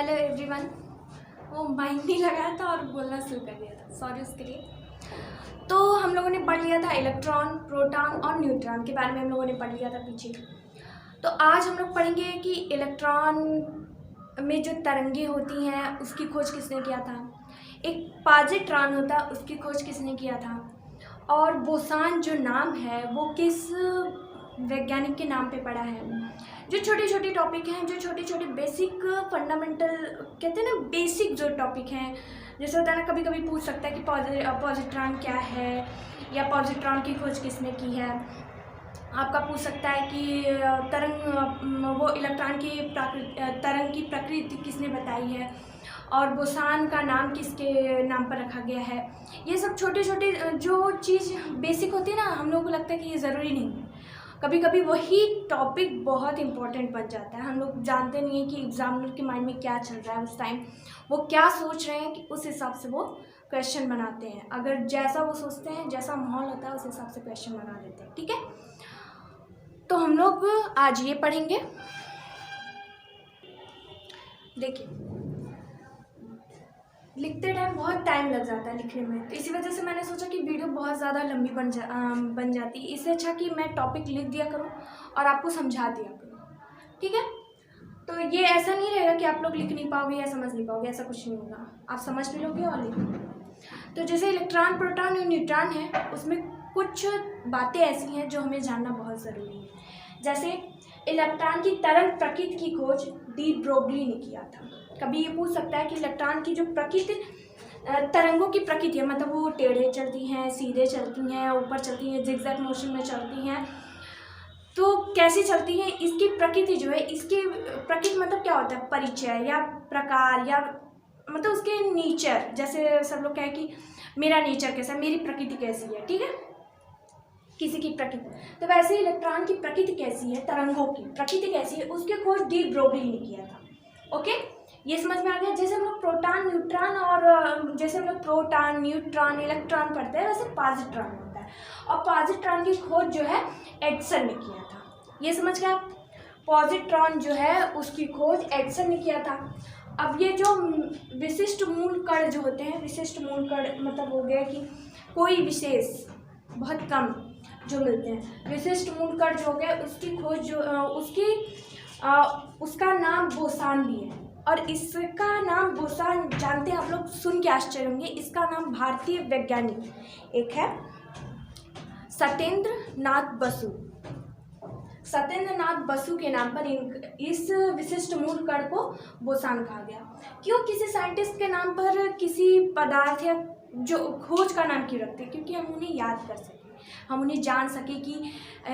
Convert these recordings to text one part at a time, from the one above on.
Hello everyone. वो mic नहीं लगाया था और बोलना शुरू कर दिया था, सॉरी उसके लिए। तो हम लोगों ने पढ़ लिया था इलेक्ट्रॉन, प्रोटॉन और न्यूट्रॉन के बारे में हम लोगों ने पढ़ लिया था पीछे। तो आज हम लोग पढ़ेंगे कि इलेक्ट्रॉन में जो तरंगे होती हैं उसकी खोज किसने किया था, एक पॉजिट्रॉन होता है उसकी खोज किसने किया था, और बोसान जो नाम है वो किस वैज्ञानिक के नाम पे पड़ा है। जो छोटे छोटे टॉपिक हैं, जो छोटे छोटे बेसिक फंडामेंटल कहते हैं ना, बेसिक जो टॉपिक हैं, जैसे होता है ना, कभी कभी पूछ सकता है कि पॉजिट्रॉन क्या है या पॉजिट्रॉन की खोज किसने की है। आपका पूछ सकता है कि तरंग, वो इलेक्ट्रॉन की तरंग की प्रकृति किसने बताई है, और बोसान का नाम किसके नाम पर रखा गया है। ये सब छोटे छोटे जो चीज़ बेसिक होती है ना, हम लोगों को लगता है कि ये ज़रूरी नहीं है। कभी कभी वही टॉपिक बहुत इंपॉर्टेंट बन जाता है। हम लोग जानते नहीं हैं कि एग्जामिनर के माइंड में क्या चल रहा है उस टाइम, वो क्या सोच रहे हैं, कि उस हिसाब से वो क्वेश्चन बनाते हैं। अगर जैसा वो सोचते हैं, जैसा माहौल होता है, उस हिसाब से क्वेश्चन बना देते हैं। ठीक है, तो हम लोग आज ये पढ़ेंगे। देखिए, लिखते टाइम बहुत टाइम लग जाता है लिखने में, तो इसी वजह से मैंने सोचा कि वीडियो बहुत ज़्यादा लंबी बन जाती है। इससे अच्छा कि मैं टॉपिक लिख दिया करूँ और आपको समझा दिया करूँ। ठीक है, तो ये ऐसा नहीं रहेगा कि आप लोग लिख नहीं पाओगे या समझ नहीं पाओगे, ऐसा कुछ नहीं होगा। आप समझ भी लोगे और लिख लोगे। तो जैसे इलेक्ट्रॉन, प्रोटॉन और न्यूट्रॉन है, उसमें कुछ बातें ऐसी हैं जो हमें जानना बहुत ज़रूरी है। जैसे इलेक्ट्रॉन की तरंग प्रकृति की खोज डी ब्रोगली ने किया था। कभी ये पूछ सकता है कि इलेक्ट्रॉन की जो प्रकृति, तरंगों की प्रकृति है, मतलब वो टेढ़े चलती हैं, सीधे चलती हैं, ऊपर चलती हैं, जिगजैग मोशन में चलती हैं, तो कैसी चलती हैं, इसकी प्रकृति जो है, इसकी प्रकृति मतलब क्या होता है, परिचय या प्रकार, या मतलब उसके नेचर। जैसे सब लोग कहें कि मेरा नेचर कैसा है, मेरी प्रकृति कैसी है। ठीक है, किसी की प्रकृति, तो वैसे इलेक्ट्रॉन की प्रकृति कैसी है, तरंगों की प्रकृति कैसी है, उसकी खोज डी ब्रोगली ने किया था। ओके, ये समझ में आ गया। जैसे हम लोग प्रोटॉन, न्यूट्रॉन और जैसे हम लोग प्रोटॉन, न्यूट्रॉन, इलेक्ट्रॉन पढ़ते हैं, वैसे पॉजिट्रॉन होता है, और पॉजिट्रॉन की खोज जो है एडिसन ने किया था। ये समझ गया आप, पॉजिट्रॉन जो है उसकी खोज एडिसन ने किया था। अब ये जो विशिष्ट मूल कण जो होते हैं, विशिष्ट मूल कण मतलब हो गया कि कोई विशेष, बहुत कम जो मिलते हैं, विशिष्ट मूल कण जो हो गया, उसकी खोज जो उसका नाम बोसान भी है। और इसका नाम बोसान, जानते हैं आप लोग, सुन के आश्चर्य होंगे, इसका नाम भारतीय वैज्ञानिक एक है सत्येंद्र नाथ बसु। सत्येंद्र नाथ बसु के नाम पर इस विशिष्ट मूल कण को बोसान कहा गया। क्यों किसी साइंटिस्ट के नाम पर किसी पदार्थ या जो खोज का नाम क्यों रखते हैं? क्योंकि हम उन्हें याद कर सकें, हम उन्हें जान सके कि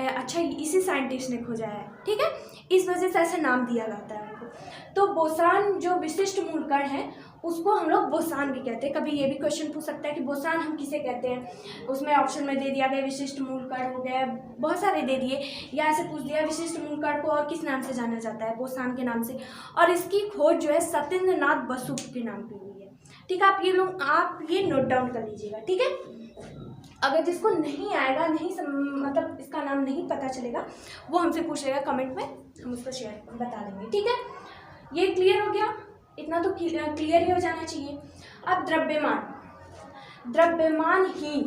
अच्छा इसी साइंटिस्ट ने खोजा है। ठीक है, इस वजह से ऐसा नाम दिया जाता है उनको। तो बोसान जो विशिष्ट मूल कण है उसको हम लोग बोसान भी कहते हैं। कभी ये भी क्वेश्चन पूछ सकता है कि बोसान हम किसे कहते हैं, उसमें ऑप्शन में दे दिया गया विशिष्ट मूल कण हो गया, बहुत सारे दे दिए, या ऐसे पूछ दिया विशिष्ट मूल कण को और किस नाम से जाना जाता है, बोसान के नाम से, और इसकी खोज जो है सत्येंद्र नाथ बसु के नाम पर हुई है। ठीक है, आप ये नोट डाउन कर लीजिएगा। ठीक है, अगर जिसको नहीं आएगा, मतलब इसका नाम नहीं पता चलेगा, वो हमसे पूछ लेगा कमेंट में, हम उसको शेयर बता देंगे। ठीक है, ये क्लियर हो गया, इतना तो क्लियर ही हो जाना चाहिए। अब द्रव्यमानहीन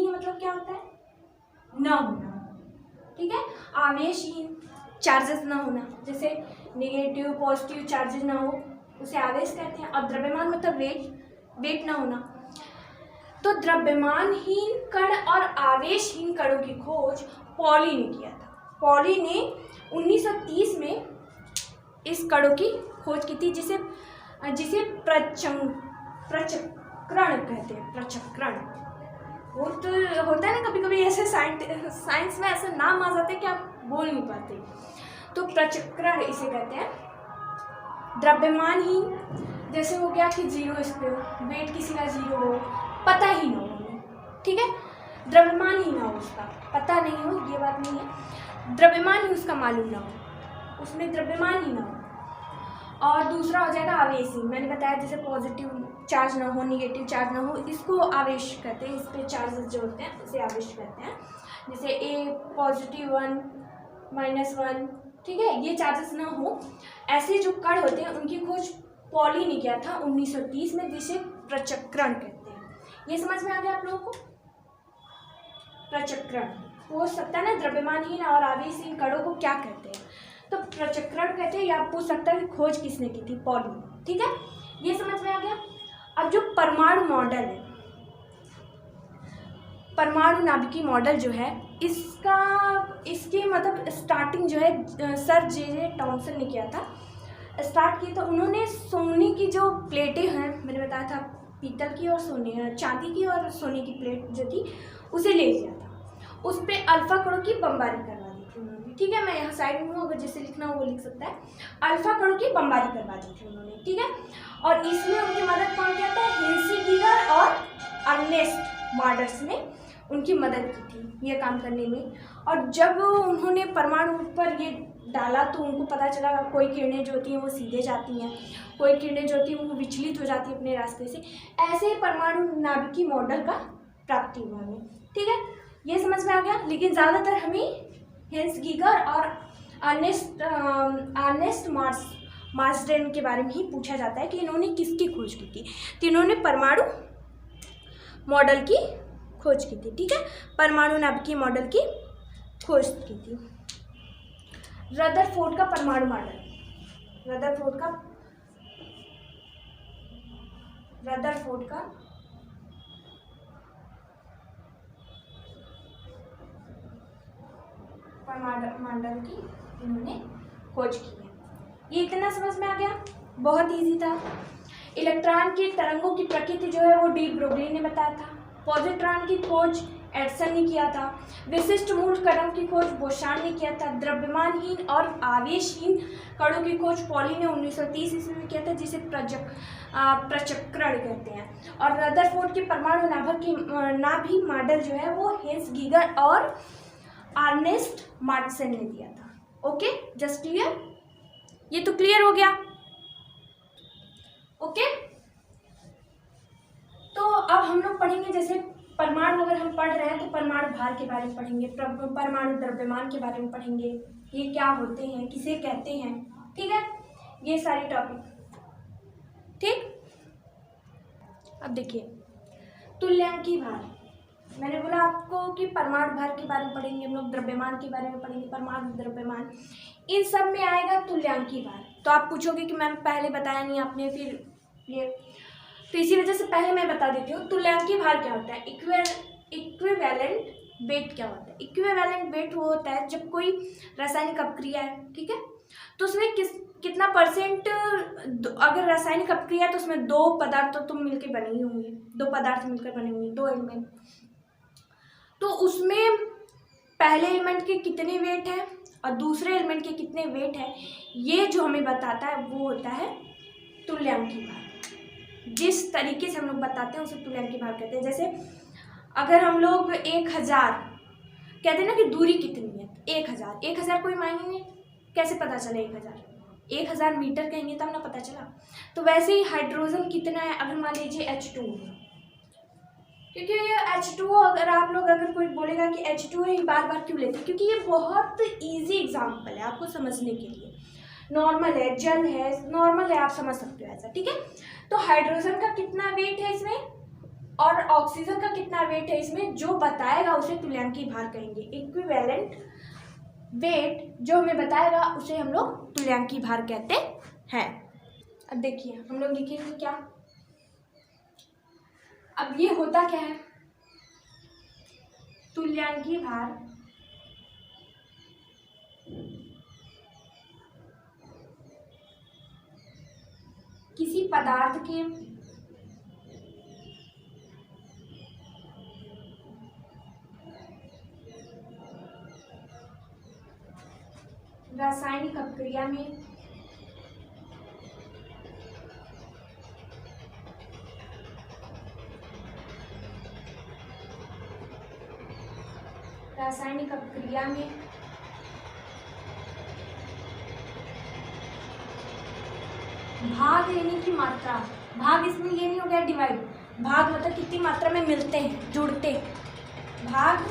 मतलब क्या होता है, न होना। ठीक है, आवेशहीन, चार्जेस ना होना, जैसे नेगेटिव पॉजिटिव चार्जेस ना हो, उसे आवेश कहते हैं। और द्रव्यमान मतलब वेट ना होना। तो द्रव्यमानहीन कण और आवेशहीन कणों की खोज पॉली ने किया था। पॉली ने 1930 में इस कणों की खोज की थी, जिसे प्रचक्रण कहते हैं। प्रचक्रण होता है ना, कभी कभी ऐसे साइंस में ऐसे नाम आ जाते हैं कि आप बोल नहीं पाते, तो प्रचक्रण इसे कहते हैं। द्रव्यमानहीन जैसे हो गया कि जीरो, इस पे वेट किसी का जीरो हो, पता ही ना हो। ठीक है, द्रव्यमान ही ना हो, उसका पता नहीं हो, ये बात नहीं है, द्रव्यमान ही उसका मालूम ना हो, उसमें द्रव्यमान ही ना हो। और दूसरा हो जाएगा आवेशहीन, मैंने बताया जैसे पॉजिटिव चार्ज ना हो, निगेटिव चार्ज ना हो, इसको आवेश कहते हैं। इस पे चार्जेस जो होते हैं उसे आवेश कहते हैं। जैसे A+1 -1, ठीक है, ये चार्जेस ना हो, ऐसे जो कण होते हैं उनकी खोज पॉली ने किया था 1930 में, जिसे प्रचक्रण कहते हैं। ये समझ में आ गया आप लोगों को? प्रचक्रण हो सकता है ना, द्रव्यमानहीन और आवेशहीन कणों को क्या कहते हैं, तो प्रचक्रण कहते हैं। या आप पूछ सकता है कि खोज किसने की थी, पॉली, ठीक है, ये समझ में आ गया। अब जो परमाणु मॉडल है, परमाणु नाभिकीय मॉडल जो है, इसकी मतलब स्टार्टिंग जो है सर जे टॉमसन ने किया था, स्टार्ट किया था। उन्होंने सोने की जो प्लेटें हैं, मैंने बताया था पीतल की और चांदी की और सोने की प्लेट जो थी, उसे ले लिया था, उस पर अल्फा कणों की बमबारी करवा दी थी उन्होंने, ठीक है। मैं यहाँ साइड में हूँ, अगर जिसे लिखना हो वो लिख सकता है। अल्फा कणों की बमबारी करवा दी थी उन्होंने, ठीक है। और इसमें उनकी मदद कौन किया था, हेंसी गीगर और अर्नेस्ट मार्डर्स ने उनकी मदद की थी ये काम करने में। और जब उन्होंने परमाणु पर ये डाला तो उनको पता चला कोई किरणें जो होती हैं वो सीधे जाती हैं, कोई किरणें जो होती हैं वो विचलित हो जाती है अपने रास्ते से। ऐसे ही परमाणु नाभिकीय मॉडल का प्राप्ति हुआ हमें, ठीक है, ये समझ में आ गया। लेकिन ज़्यादातर हमें हेंस गीगर और अर्नेस्ट मार्सडेन के बारे में ही पूछा जाता है कि इन्होंने किसकी खोज की थी। तो इन्होंने परमाणु मॉडल की खोज की थी, ठीक है, परमाणु नाभिकीय मॉडल की खोज की थी। रदरफोर्ड का परमाणु मॉडल, रदरफोर्ड का परमाणु मॉडल की इन्होंने खोज की है। ये इतना समझ में आ गया, बहुत इजी था। इलेक्ट्रॉन की तरंगों की प्रकृति जो है वो डी ब्रोगली ने बताया था। पॉजिट्रॉन की खोज एडिसन ने किया था। विशिष्ट मूल कणों की खोज बोशान ने किया था। द्रव्यमानहीन और आवेशहीन कणों की खोज पॉली ने 1930 ईस्वी में किया था, जिसे प्रचक्रण कहते हैं। और रदरफोर्ड के परमाणु नाभि मॉडल जो है वो हेंस गीगर और अर्नेस्ट मार्टसन ने दिया था। ओके, जस्ट क्लियर, ये तो क्लियर हो गया। ओके, तो अब हम लोग पढ़ेंगे, जैसे परमाणु अगर हम पढ़ रहे हैं तो परमाणु भार के बारे में पढ़ेंगे, परमाणु द्रव्यमान के बारे में पढ़ेंगे, ये क्या होते हैं, किसे कहते हैं, ठीक है, ये सारी टॉपिक, ठीक। अब देखिए तुल्यांकी भार, मैंने बोला आपको कि परमाणु भार के बारे में पढ़ेंगे हम लोग, द्रव्यमान के बारे में पढ़ेंगे, परमाणु द्रव्यमान, इन सब में आएगा तुल्यांकी भार। तो आप पूछोगे कि मैम पहले बताया नहीं आपने, फिर ये, तो इसी वजह से पहले मैं बता देती हूँ तुल्यांकी भार क्या होता है। इक्विवेलेंट वेट क्या होता है। इक्विवेलेंट वेट वो होता है जब कोई रासायनिक अपक्रिया है, ठीक है, तो उसमें कितना परसेंट, अगर रासायनिक अपक्रिया है तो उसमें दो पदार्थ तो मिलकर बने ही होंगे, दो पदार्थ मिलकर बने होंगे, दो एलिमेंट, तो उसमें पहले एलिमेंट के कितने वेट है और दूसरे एलिमेंट के कितने वेट है, ये जो हमें बताता है वो होता है तुल्यांकी भार। जिस तरीके से हम लोग बताते हैं उसे तुल्यांकी भार कहते हैं। जैसे अगर हम लोग 1000 कहते हैं ना कि दूरी कितनी है, 1000 कोई मायने नहीं, कैसे पता चले 1000 मीटर कहेंगे तब ना पता चला। तो वैसे ही हाइड्रोजन कितना है, अगर मान लीजिए H2, क्योंकि ये H2O, अगर कोई बोलेगा कि H2O ही बार बार क्यों लेते हैं, क्योंकि ये बहुत ईजी एग्जाम्पल है आपको समझने के लिए, नॉर्मल है, जल है, नॉर्मल है, आप समझ सकते हो ऐसा, ठीक है। तो हाइड्रोजन का कितना वेट है इसमें और ऑक्सीजन का कितना वेट है इसमें, जो बताएगा उसे तुल्यांकी भार कहेंगे। इक्विवेलेंट वेट जो हमें बताएगा उसे हम लोग तुल्यांकी भार कहते हैं। अब देखिए हम लोग लिखेंगे क्या, अब ये होता क्या है, तुल्यांकी भार किसी पदार्थ के रासायनिक अपक्रिया में भाग लेने की मात्रा, भाग इसमें ये नहीं हो गया डिवाइड, भाग मतलब कितनी मात्रा में मिलते हैं, जुड़ते हैं, भाग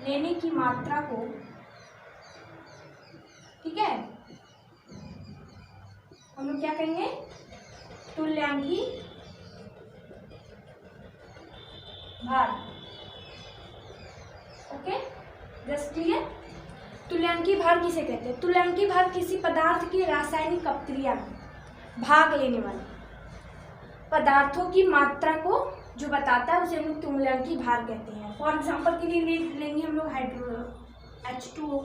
लेने की मात्रा को, ठीक है, हम लोग क्या कहेंगे, तुल्यांकी भार। Okay, just clear. तुल्यांकी भार किसे कहते हैं? तुल्यांकी भार किसी पदार्थ की रासायनिक अपक्रिया में भाग लेने वाले पदार्थों की मात्रा को जो बताता है उसे हम लोग तुल्यांकी भार कहते हैं। फॉर एग्जाम्पल के लिए लेंगे हम लोग H2O,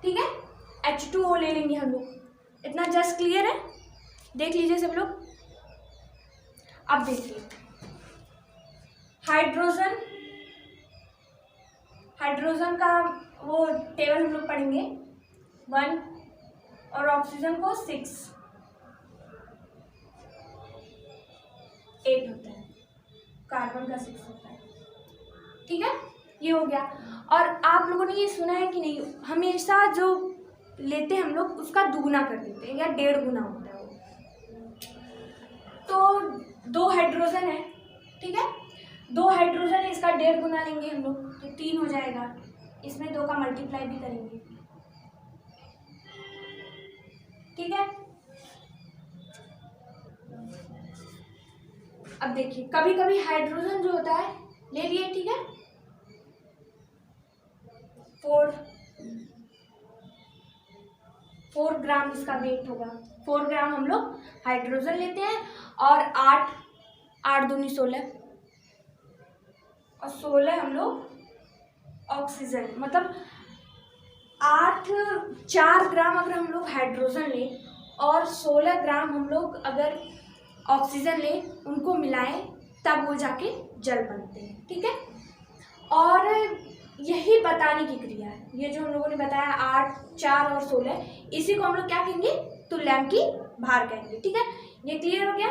ठीक है, H2O ले लेंगे हम लोग। इतना जस्ट क्लियर है? देख लीजिए सब लोग। अब देखिए, हाइड्रोजन का वो टेबल हम लोग पढ़ेंगे 1 और ऑक्सीजन को 6, 8 होता है, कार्बन का 6 होता है, ठीक है, ये हो गया। और आप लोगों ने ये सुना है कि नहीं, हमेशा जो लेते हैं हम लोग उसका दुगुना कर देते हैं या 1.5 गुना होता है वो। तो 2 हाइड्रोजन है, ठीक है, 2 हाइड्रोजन है, इसका 1.5 गुना लेंगे हम लोग तो 3 हो जाएगा। इसमें 2 का मल्टीप्लाई भी करेंगे, ठीक है। अब देखिए, कभी कभी हाइड्रोजन जो होता है ले लिए, ठीक है, 4 ग्राम इसका वेट होगा। 4 ग्राम हम लोग हाइड्रोजन लेते हैं और 8 दूनी 16 और 16 हम लोग ऑक्सीजन, मतलब 4 ग्राम अगर हम लोग हाइड्रोजन लें और 16 ग्राम हम लोग अगर ऑक्सीजन लें, उनको मिलाएं तब वो जाके जल बनते हैं, ठीक है। और यही बताने की क्रिया है, ये जो हम लोगों ने बताया 8, 4 और 16, इसी को हम लोग क्या कहेंगे, तुल्यांकी भार कहेंगे, ठीक है। ये क्लियर हो गया?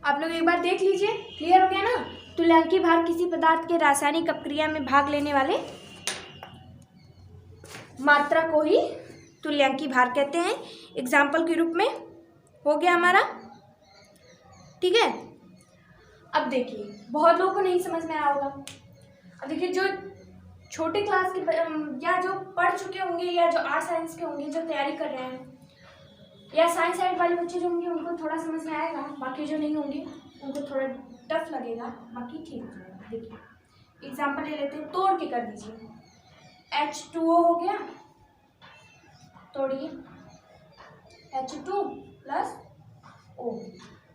आप लोग एक बार देख लीजिए, क्लियर हो गया ना? तुल्यांकी भार किसी पदार्थ के रासायनिक अपक्रिया में भाग लेने वाले मात्रा को ही तुल्यांकी भार कहते हैं। एग्जाम्पल के रूप में हो गया हमारा, ठीक है। अब देखिए, बहुत लोगों को नहीं समझ में आया होगा। अब देखिए, जो छोटे क्लास के या जो पढ़ चुके होंगे या जो आर्ट साइंस के होंगे, जो तैयारी कर रहे हैं, या साइंस साइड वाले बच्चे जो होंगे उनको थोड़ा समझ में आएगा, बाकी जो नहीं होंगे उनको थोड़ा टफ लगेगा, बाकी ठीक हो जाएगा। देखिए एग्जाम्पल ले लेते हैं, तोड़ के कर दीजिए। H2O हो गया, तोड़िए, H2 प्लस O,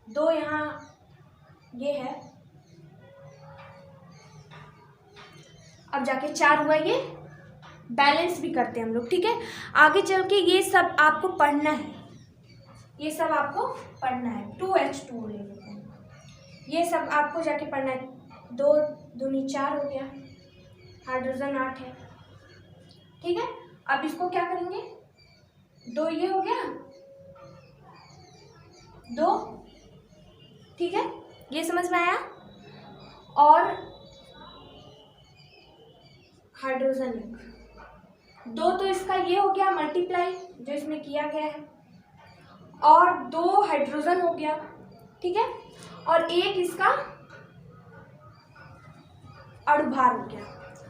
2 यहाँ ये है, अब जाके 4 हुआ, ये बैलेंस भी करते हैं हम लोग, ठीक है। आगे चल के ये सब आपको पढ़ना है, ये सब आपको पढ़ना है। 2H2 ले लेते हैं, ये सब आपको जाके पढ़ना है। 2 दूनी 4 हो गया, हाइड्रोजन 8 है, ठीक है। अब इसको क्या करेंगे, 2 ये हो गया, 2, ठीक है, ये समझ में आया। और हाइड्रोजन 2 तो इसका ये हो गया मल्टीप्लाई जो इसमें किया गया है, और 2 हाइड्रोजन हो गया, ठीक है, और 1 इसका अणुभार हो गया,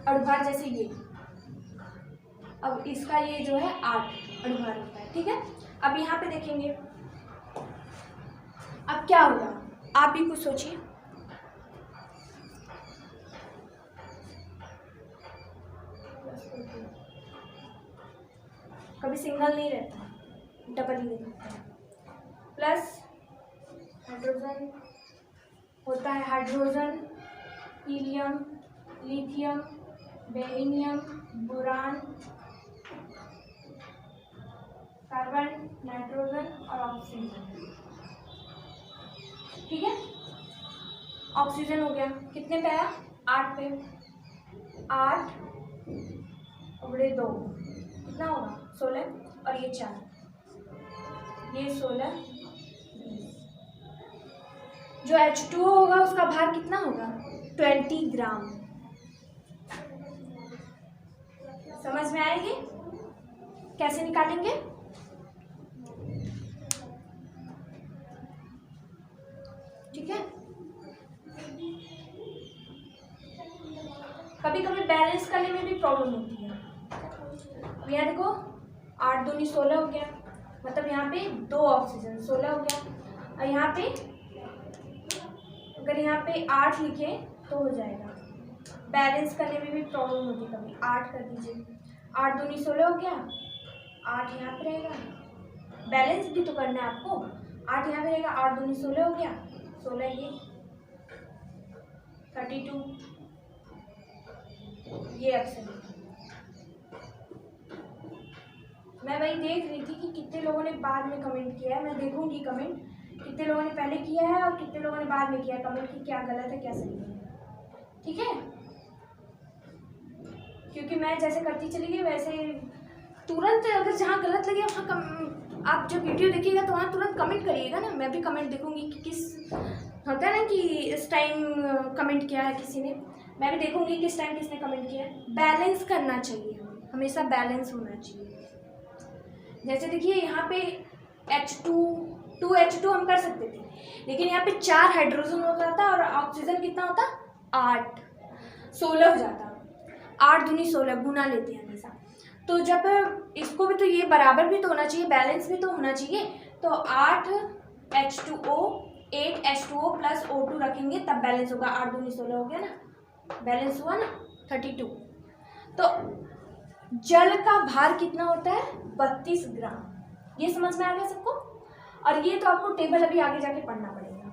अणुभार जैसे ये, अब इसका ये जो है 8 अणुभार होता है, ठीक है। अब यहाँ पे देखेंगे, अब क्या होगा, आप भी कुछ सोचिए। कभी सिंगल नहीं रहता, डबल ही रहता है। प्लस हाइड्रोजन होता है, hydrogen, helium, lithium, beryllium, boron, carbon, nitrogen और ऑक्सीजन, ठीक है। ऑक्सीजन हो गया, कितने पे आया, 8 पे, 8 और 2 कितना होगा, 16, और ये 4, ये 16, 20। जो H2O होगा उसका भार कितना होगा, 20 ग्राम। समझ में आएगी कैसे निकालेंगे? ठीक है, कभी कभी बैलेंस करने में भी प्रॉब्लम होती है। अब यहाँ देखो 8 दूनी 16 हो गया, मतलब यहाँ पे 2 ऑक्सीजन 16 हो गया। और यहाँ पे अगर यहाँ पे 8 लिखे तो हो जाएगा। बैलेंस करने में भी प्रॉब्लम होती है कभी। 8 कर दीजिए, 8 दूनी 16 हो गया, 8 यहाँ पे रहेगा, बैलेंस भी तो करना है आपको। 8 यहाँ पे रहेगा, 8 दूनी 16 हो गया, 16 ये 32 ये ऑप्शन। मैं वही देख रही थी कि कितने लोगों ने बाद में कमेंट किया है। मैं देखूंगी कमेंट कितने लोगों ने पहले किया है और कितने लोगों ने बाद में किया है कमेंट कि क्या गलत है क्या सही है, ठीक है। क्योंकि मैं जैसे करती चली गई वैसे तुरंत अगर जहाँ गलत लगे वहाँ आप जब वीडियो देखिएगा तो वहाँ तुरंत कमेंट करिएगा ना। मैं भी कमेंट देखूंगी कि किस होता है ना कि इस टाइम कमेंट किया है किसी ने, मैं भी देखूंगी किस टाइम किसने कमेंट किया है। बैलेंस करना चाहिए, हमेशा बैलेंस होना चाहिए। जैसे देखिए यहाँ पे H2 हम कर सकते थे, लेकिन यहाँ पे 4 हाइड्रोजन हो जाता और ऑक्सीजन कितना होता 8 16 हो जाता। 8 दूनी 16 गुना लेते हैं हमेशा। तो जब इसको भी तो ये बराबर भी तो होना चाहिए, बैलेंस भी तो होना चाहिए। तो 8 H2O 8 H2O प्लस O2 रखेंगे तब बैलेंस होगा। 8 दूनी 16 हो गया ना, बैलेंस हुआ ना 32। तो जल का भार कितना होता है 32 ग्राम। ये समझ में आ गया सबको। और ये तो आपको टेबल अभी आगे जाके पढ़ना पड़ेगा,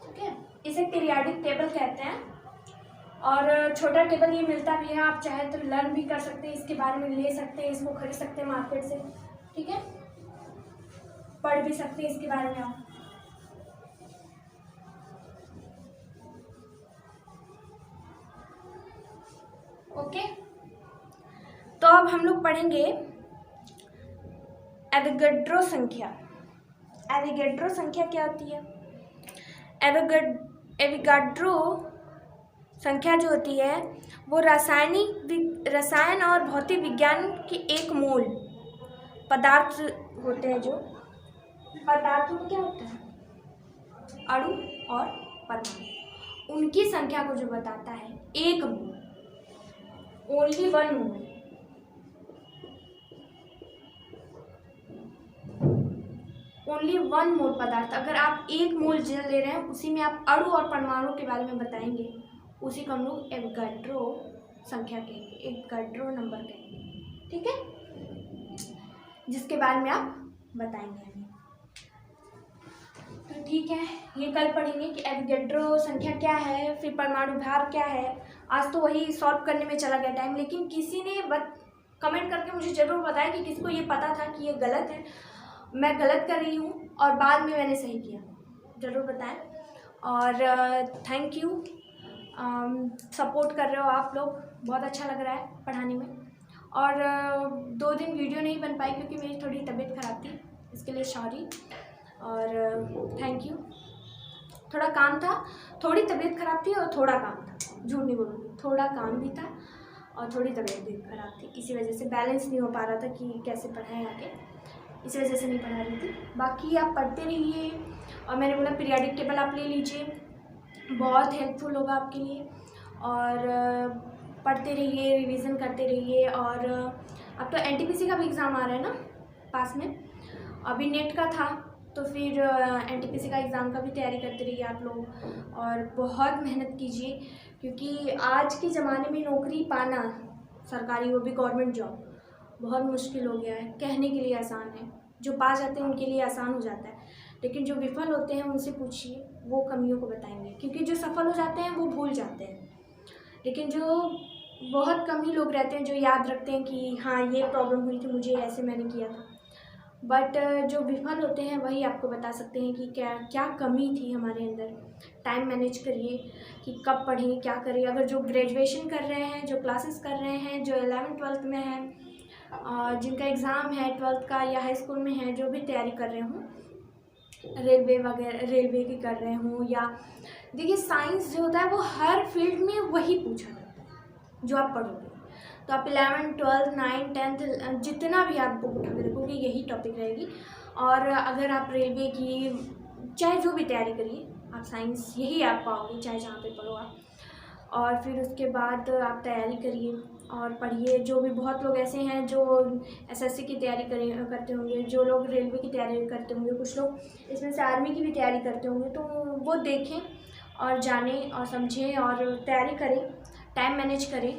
ठीक है। इसे पीरियाडिक टेबल कहते हैं और छोटा टेबल ये मिलता भी है। आप चाहे तो लर्न भी कर सकते हैं, इसके बारे में ले सकते हैं, इसको खरीद सकते हैं मार्केट से, ठीक है। पढ़ भी सकते हैं इसके बारे में आप। ओके, तो अब हम लोग पढ़ेंगे एवोगैड्रो संख्या। एवोगैड्रो संख्या क्या होती है? एवोगैड्रो संख्या जो होती है वो रसायन और भौतिक विज्ञान के एक मोल पदार्थ होते हैं। जो पदार्थों में क्या होता है अणु और परमाणु, उनकी संख्या को जो बताता है एक मोल, ओनली 1 मोल। ओनली 1 मोल पदार्थ, अगर आप 1 मोल जल ले रहे हैं उसी में आप अणु और परमाणु के बारे में बताएंगे, उसी को हम लोग एवोगैड्रो संख्या कहेंगे, एवोगैड्रो नंबर कहेंगे, ठीक है, जिसके बारे में आप बताएंगे हमें। तो ठीक है, ये कल पढ़ेंगे कि एवोगैड्रो संख्या क्या है, फिर परमाणु भार क्या है। आज तो वही सॉल्व करने में चला गया टाइम, लेकिन किसी ने कमेंट करके मुझे ज़रूर बताया कि किसको ये पता था कि ये गलत है, मैं गलत कर रही हूँ और बाद में मैंने सही किया, ज़रूर बताएं। और थैंक यू, सपोर्ट कर रहे हो आप लोग, बहुत अच्छा लग रहा है पढ़ाने में। और 2 दिन वीडियो नहीं बन पाई क्योंकि मेरी थोड़ी तबीयत ख़राब थी, इसके लिए सॉरी और थैंक यू। थोड़ा काम था, थोड़ी तबीयत ख़राब थी और थोड़ा काम था, झूठ नहीं बोलूँगी, थोड़ा काम भी था और थोड़ी तबीयत भी ख़राब थी। इसी वजह से बैलेंस नहीं हो पा रहा था कि कैसे पढ़ाएं आगे, इसी वजह से नहीं पढ़ा रही थी। बाकी आप पढ़ते रहिए और मैंने बोला पीरियाडिक टेबल आप ले लीजिए, बहुत हेल्पफुल होगा आपके लिए। और पढ़ते रहिए, रिवीजन करते रहिए। और अब तो एनटीपीसी का भी एग्ज़ाम आ रहा है ना पास में, अभी नेट का था तो फिर एनटीपीसी का एग्ज़ाम का भी तैयारी करते रहिए आप लोग। और बहुत मेहनत कीजिए क्योंकि आज के ज़माने में नौकरी पाना सरकारी, वो भी गवर्नमेंट जॉब, बहुत मुश्किल हो गया है। कहने के लिए आसान है, जो पा जाते हैं उनके लिए आसान हो जाता है, लेकिन जो विफल होते हैं उनसे पूछिए, वो कमियों को बताएंगे। क्योंकि जो सफल हो जाते हैं वो भूल जाते हैं, लेकिन जो बहुत कम ही लोग रहते हैं जो याद रखते हैं कि हाँ ये प्रॉब्लम हुई थी मुझे, ऐसे मैंने किया था। बट जो विफल होते हैं वही आपको बता सकते हैं कि क्या क्या कमी थी हमारे अंदर। टाइम मैनेज करिए कि कब पढ़ें, क्या करें। अगर जो ग्रेजुएशन कर रहे हैं, जो क्लासेस कर रहे हैं, जो 11th 12th में हैं, जिनका एग्ज़ाम है 12th का या हाई स्कूल में है, जो भी तैयारी कर रहे हों, रेलवे वगैरह, रेलवे की कर रहे हों, या देखिए साइंस जो होता है वो हर फील्ड में वही पूछा जाता है जो आप पढ़ोगे। तो आप 11th 12th 9th 10th जितना भी आप बुक उठा के देखोगे यही टॉपिक रहेगी। और अगर आप रेलवे की चाहे जो भी तैयारी करिए, आप साइंस यही आप पाओगे चाहे जहाँ पे पढ़ो आप। और फिर उसके बाद आप तैयारी करिए और पढ़िए। जो भी बहुत लोग ऐसे हैं जो एसएससी की तैयारी करते होंगे, जो लोग रेलवे की तैयारी करते होंगे, कुछ लोग इसमें से आर्मी की भी तैयारी करते होंगे, तो वो देखें और जानें और समझें और तैयारी करें, टाइम मैनेज करें।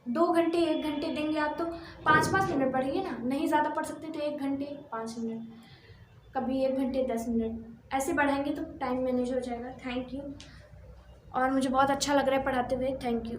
2 घंटे 1 घंटे देंगे आप तो 5-5 मिनट पढ़िए ना, नहीं ज़्यादा पढ़ सकते तो 1 घंटे 5 मिनट, कभी 1 घंटे 10 मिनट, ऐसे बढ़ाएंगे तो टाइम मैनेज हो जाएगा। Thank you. और मुझे बहुत अच्छा लग रहा है पढ़ाते हुए। Thank you.